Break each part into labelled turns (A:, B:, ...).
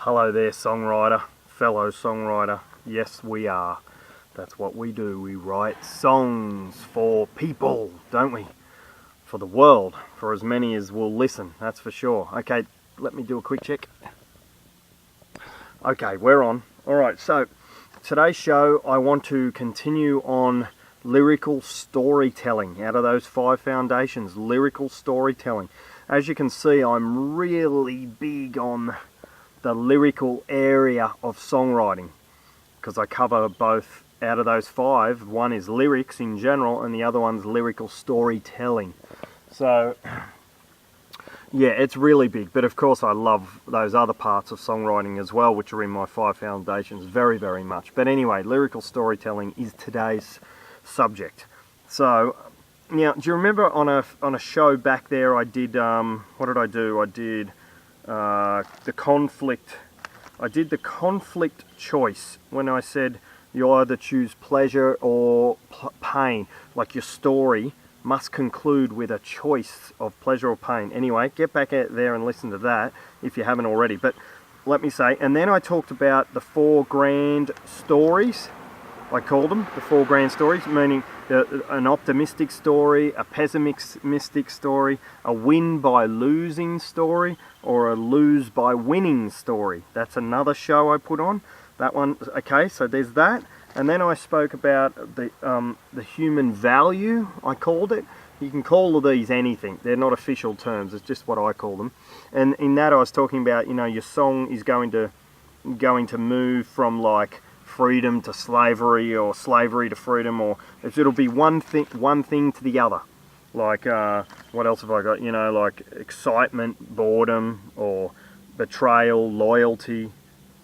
A: Hello there, songwriter, fellow songwriter. Yes, we are. That's what we do. We write songs for people, don't we? For the world, for as many as will listen, that's for sure. Okay, let me do a quick check. Okay, we're on. Alright, so today's show I want to continue on lyrical storytelling. Out of those 5 foundations, lyrical storytelling. As you can see, I'm really big on the lyrical area of songwriting because I cover both. Out of those 5, one is lyrics in general and the other one's lyrical storytelling. So yeah, it's really big, but of course I love those other parts of songwriting as well, which are in my 5 foundations very, very much. But anyway, lyrical storytelling is today's subject. So now, do you remember on a show back there I did, what did I do? I did the conflict. I did the conflict choice when I said you either choose pleasure or pain. Like your story must conclude with a choice of pleasure or pain. Anyway, get back out there and listen to that if you haven't already. But let me say, and then I talked about the 4 grand stories. I called them the 4 grand stories, meaning an optimistic story, a pessimistic story, a win by losing story, or a lose by winning story. That's another show I put on. That one, okay, so there's that. And then I spoke about the human value, I called it. You can call these anything. They're not official terms, it's just what I call them. And in that I was talking about, you know, your song is going to move from like freedom to slavery, or slavery to freedom, or it'll be one thing to the other. Like what else have I got? You know, like excitement, boredom, or betrayal, loyalty.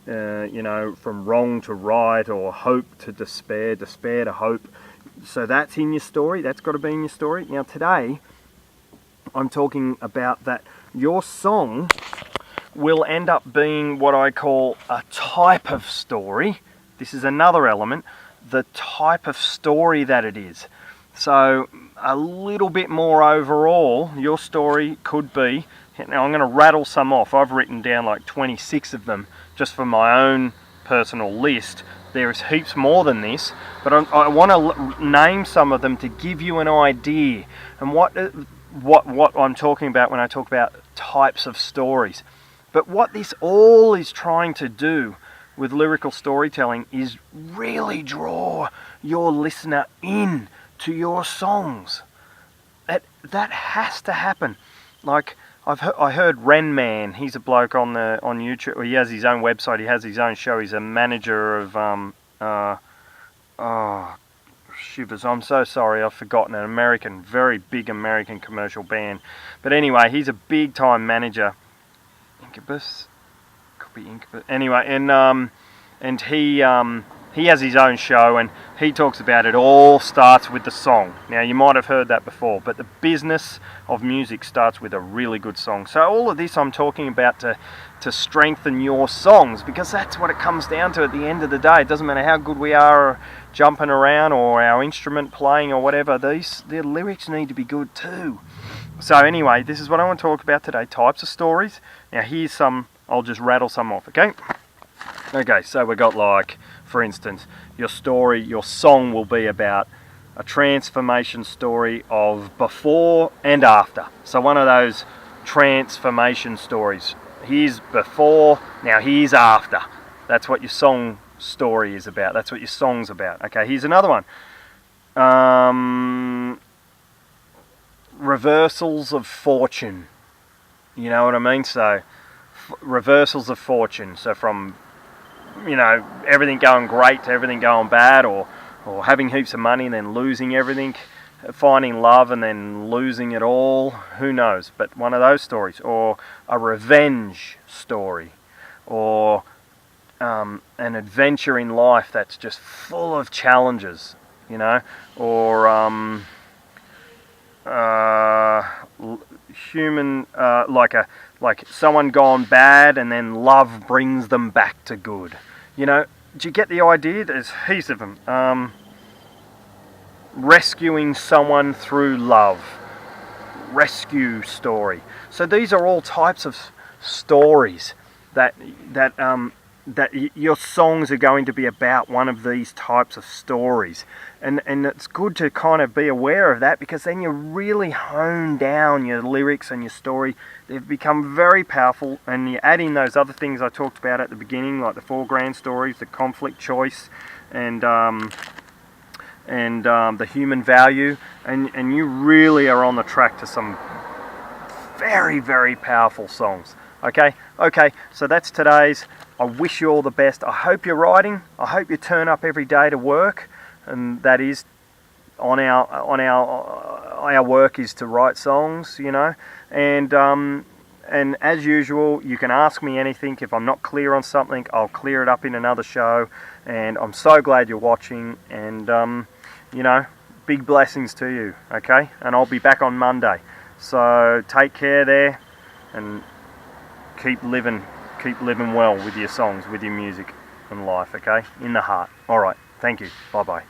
A: You know, from wrong to right, or hope to despair, despair to hope. So that's in your story. That's got to be in your story. Now today, I'm talking about that your song will end up being what I call a type of story. This is another element, the type of story that it is. So a little bit more overall, your story could be, now I'm going to rattle some off. I've written down like 26 of them just for my own personal list. There's heaps more than this, but I want to name some of them to give you an idea and what I'm talking about when I talk about types of stories. But what this all is trying to do with lyrical storytelling is really draw your listener in to your songs. That has to happen. Like I heard Ren Man, he's a bloke on YouTube. He has his own website. He has his own show. He's a manager of shivers. I'm so sorry. I've forgotten an very big American commercial band. But anyway, he's a big time manager. Incubus. Anyway, and he has his own show, and he talks about it all starts with the song. Now you might have heard that before, but the business of music starts with a really good song. So all of this I'm talking about to strengthen your songs, because that's what it comes down to at the end of the day. It doesn't matter how good we are jumping around or our instrument playing or whatever, the lyrics need to be good too. So anyway, this is what I want to talk about today, types of stories. Now here's some. I'll just rattle some off, okay? Okay, so we got, like, for instance, your song will be about a transformation story of before and after. So one of those transformation stories. Here's before, now here's after. That's what your song story is about. That's what your song's about. Okay, here's another one. Reversals of fortune. You know what I mean? So reversals of fortune. So from, you know, everything going great to everything going bad, or having heaps of money and then losing everything, finding love and then losing it all. Who knows? But one of those stories, or a revenge story, or an adventure in life that's just full of challenges, you know, or human, like someone gone bad and then love brings them back to good. You know, do you get the idea? There's heaps of them. Rescuing someone through love. Rescue story. So these are all types of stories that your songs are going to be about one of these types of stories, and it's good to kind of be aware of that, because then you really hone down your lyrics and your story. They've become very powerful, and you add in those other things I talked about at the beginning, like the foreground stories, the conflict choice, and the human value, and you really are on the track to some very, very powerful songs. Okay, so that's today's. I wish you all the best. I hope you're writing. I hope you turn up every day to work, and that is on our work is to write songs, you know. And as usual, you can ask me anything. If I'm not clear on something, I'll clear it up in another show. And I'm so glad you're watching. And you know, big blessings to you. Okay, and I'll be back on Monday. So take care there, and keep living well with your songs, with your music and life, okay? In the heart. All right. Thank you. Bye-bye.